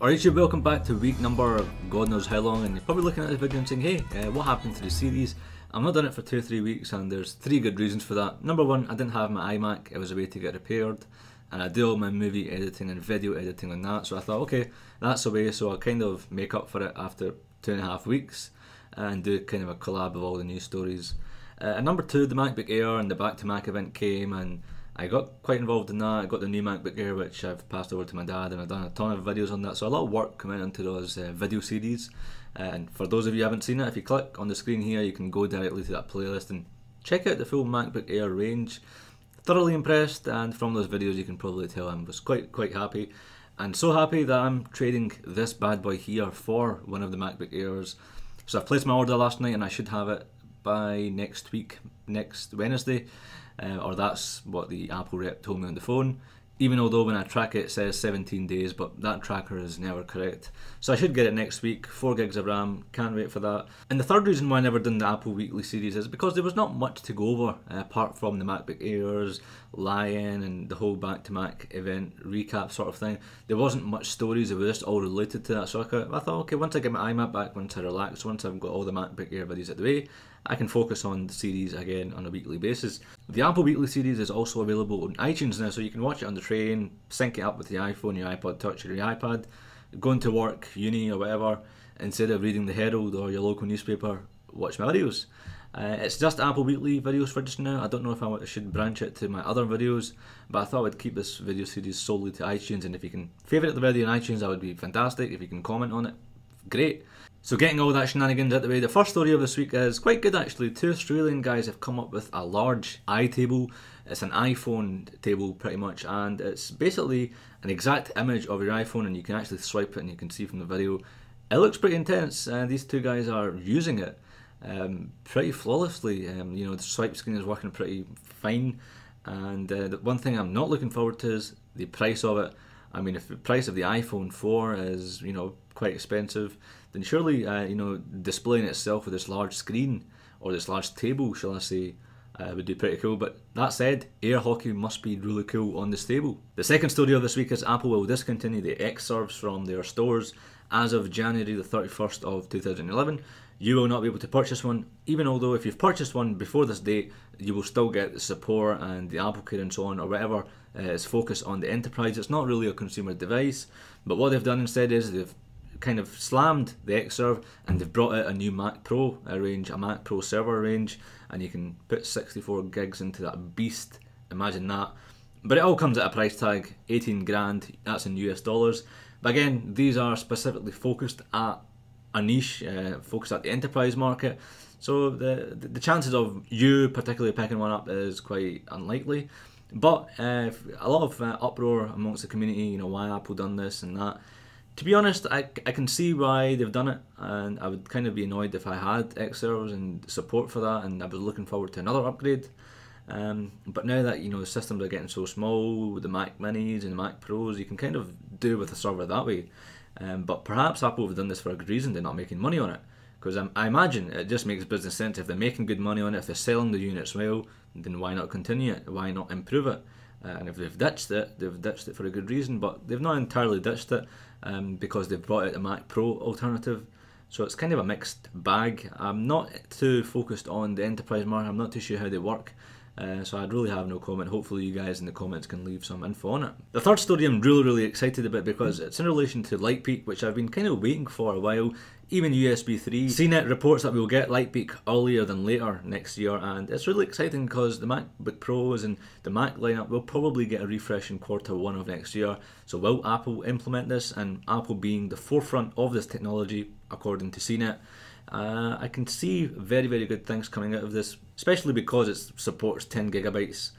Alright, so welcome back to week number God knows how long, and you're probably looking at this video and saying, hey, what happened to the series? I've not done it for 2-3 weeks, and there's 3 good reasons for that. Number one, I didn't have my iMac, it was a way to get repaired, and I do all my movie editing and video editing on that, so I thought, okay, that's a way, so I'll kind of make up for it after 2.5 weeks, and do kind of a collab of all the news stories. And number two, the MacBook Air and the Back to Mac event came, and I got quite involved in that. I got the new MacBook Air, which I've passed over to my dad, and I've done a ton of videos on that. So a lot of work coming into those video series. And for those of you who haven't seen it, if you click on the screen here, you can go directly to that playlist and check out the full MacBook Air range. Thoroughly impressed, and from those videos you can probably tell I was quite happy. And so happy that I'm trading this bad boy here for one of the MacBook Airs. So I've placed my order last night, and I should have it by next week, next Wednesday. Or that's what the Apple rep told me on the phone, even although when I track it, it says 17 days, but that tracker is never correct. So I should get it next week, 4 gigs of RAM, can't wait for that. And the third reason why I never done the Apple Weekly series is because there was not much to go over, apart from the MacBook Airs, Lion, and the whole Back to Mac event recap sort of thing. There wasn't much stories, it was just all related to that, so I thought, okay, once I get my iMac back, once I relax, once I've got all the MacBook Air videos out the way, I can focus on the series again on a weekly basis. The Apple Weekly series is also available on iTunes now, so you can watch it on the train, sync it up with your iPhone, your iPod Touch, or your iPad, going to work, uni, or whatever. Instead of reading the Herald or your local newspaper, watch my videos. It's just Apple Weekly videos for just now. I don't know if I should branch it to my other videos, but I thought I'd keep this video series solely to iTunes, and if you can favourite the video on iTunes, that would be fantastic. If you can comment on it, great. So getting all that shenanigans out the way, the first story of this week is quite good actually. 2 Australian guys have come up with a large iTable. It's an iPhone table pretty much, and it's basically an exact image of your iPhone, and you can actually swipe it and you can see from the video. It looks pretty intense, and these 2 guys are using it pretty flawlessly. You know, the swipe screen is working pretty fine, and the one thing I'm not looking forward to is the price of it. I mean, if the price of the iPhone 4 is, you know, quite expensive, then surely, you know, displaying itself with this large screen, or this large table, shall I say, would be pretty cool. But that said, air hockey must be really cool on this table. The second story of this week is Apple will discontinue the Xserves from their stores as of January the 31st of 2011. You will not be able to purchase one, even although if you've purchased one before this date, you will still get the support and the Apple Care and so on, or whatever is focused on the enterprise. It's not really a consumer device, but what they've done instead is they've kind of slammed the Xserve, and they've brought out a new Mac Pro range, a Mac Pro server range, and you can put 64 gigs into that beast. Imagine that. But it all comes at a price tag, 18 grand, that's in US dollars. But again, these are specifically focused at a niche, focused at the enterprise market, so the chances of you particularly picking one up is quite unlikely. But a lot of uproar amongst the community, you know, why Apple done this and that. To be honest, I can see why they've done it, and I would kind of be annoyed if I had Xserves and support for that, and I was looking forward to another upgrade. But now that, you know, the systems are getting so small with the Mac Minis and the Mac Pros, you can kind of do with a server that way. But perhaps Apple have done this for a good reason. They're not making money on it, because I imagine it just makes business sense. If they're making good money on it, if they're selling the units well, then why not continue it? Why not improve it? And if they've ditched it for a good reason. But they've not entirely ditched it, because they've brought out a Mac Pro alternative. So it's kind of a mixed bag. I'm not too focused on the enterprise market. I'm not too sure how they work. So I'd really have no comment. Hopefully you guys in the comments can leave some info on it. The third story I'm really excited about, because it's in relation to LightPeak, which I've been kind of waiting for a while, even USB 3. CNET reports that we'll get LightPeak earlier than later next year, and it's really exciting because the MacBook Pros and the Mac lineup will probably get a refresh in Q1 of next year. So will Apple implement this, and Apple being the forefront of this technology according to CNET, I can see very good things coming out of this, especially because it supports 10 gigabytes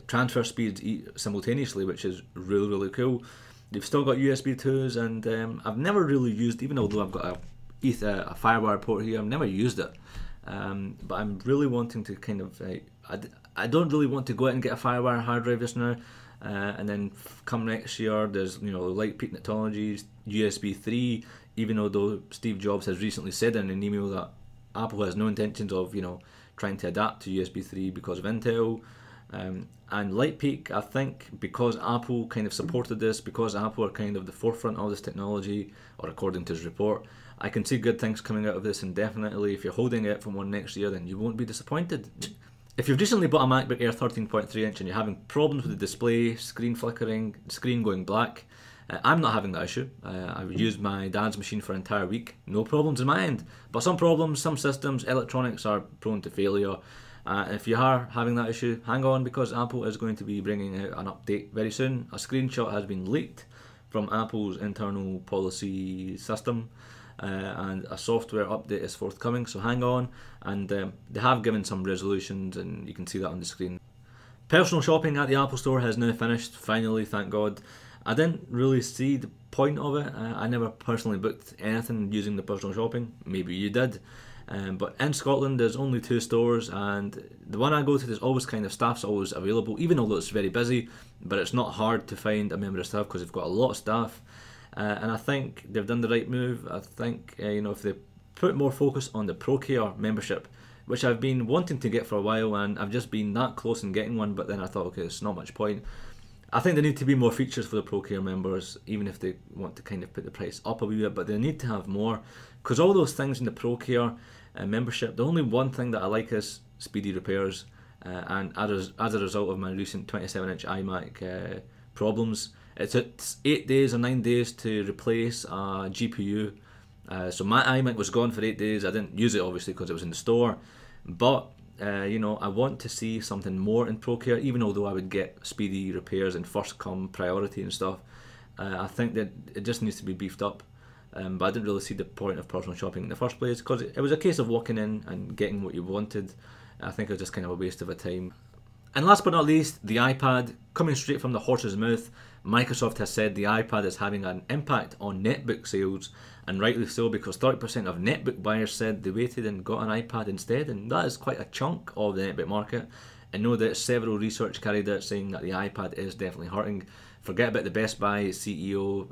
transfer speeds simultaneously, which is really cool. They've still got USB 2s, and I've never really used, even although I've got a FireWire port here, I've never used it. But I'm really wanting to kind of, I don't really want to go out and get a FireWire hard drive just now. And then come next year, there's, you know, LightPeak technologies, USB 3, even although Steve Jobs has recently said in an email that Apple has no intentions of, you know, trying to adapt to USB 3 because of Intel. And LightPeak, I think, because Apple kind of supported this, because Apple are kind of the forefront of this technology, or according to his report, I can see good things coming out of this, and definitely if you're holding it for one next year, then you won't be disappointed. If you've recently bought a MacBook Air 13.3 inch and you're having problems with the display, screen flickering, screen going black, I'm not having that issue. I've used my dad's machine for an entire week, no problems in my end. But some problems, some systems, electronics are prone to failure. If you are having that issue, hang on, because Apple is going to be bringing out an update very soon. A screenshot has been leaked from Apple's internal policy system, and a software update is forthcoming, so hang on. And they have given some resolutions, and you can see that on the screen. Personal shopping at the Apple Store has now finished, finally, thank God. I didn't really see the point of it. I never personally booked anything using the personal shopping. Maybe you did. But in Scotland there's only 2 stores, and the one I go to, there's always kind of staff's always available, even although it's very busy. But it's not hard to find a member of staff because they've got a lot of staff, and I think they've done the right move. I think if they put more focus on the ProCare membership, which I've been wanting to get for a while, and I've just been that close in getting one, but then I thought, okay, it's not much point. I think there need to be more features for the ProCare members, even if they want to kind of put the price up a wee bit, but they need to have more, because all those things in the ProCare membership, the only one thing that I like is speedy repairs, and as a result of my recent 27-inch iMac problems, it's 8 days or 9 days to replace a GPU. So my iMac was gone for 8 days. I didn't use it obviously because it was in the store, but I want to see something more in ProCare, even although I would get speedy repairs and first come priority and stuff. I think that it just needs to be beefed up, but I didn't really see the point of personal shopping in the first place, because it was a case of walking in and getting what you wanted. I think it was just kind of a waste of a time. And last but not least, the iPad. Coming straight from the horse's mouth, Microsoft has said the iPad is having an impact on netbook sales, and rightly so, because 30% of netbook buyers said they waited and got an iPad instead, and that is quite a chunk of the netbook market. I know that several research carried out saying that the iPad is definitely hurting. Forget about the Best Buy CEO,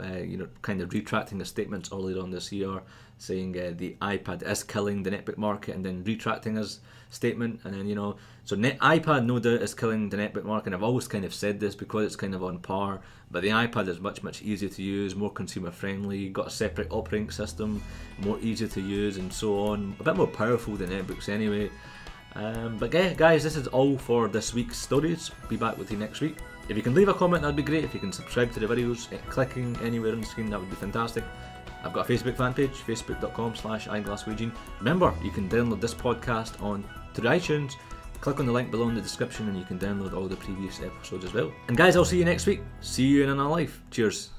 kind of retracting his statements earlier on this year, saying the iPad is killing the netbook market, and then retracting his statement, and then so iPad no doubt is killing the netbook market. And I've always kind of said this because it's kind of on par, but the iPad is much easier to use, more consumer friendly, got a separate operating system, more easy to use, and so on, a bit more powerful than netbooks anyway. But yeah, guys, this is all for this week's stories. Be back with you next week. If you can leave a comment, that'd be great. If you can subscribe to the videos, clicking anywhere on the screen, that would be fantastic. I've got a Facebook fan page, facebook.com/iGlaswegian. Remember, you can download this podcast through iTunes. Click on the link below in the description and you can download all the previous episodes as well. And guys, I'll see you next week. See you in another life. Cheers.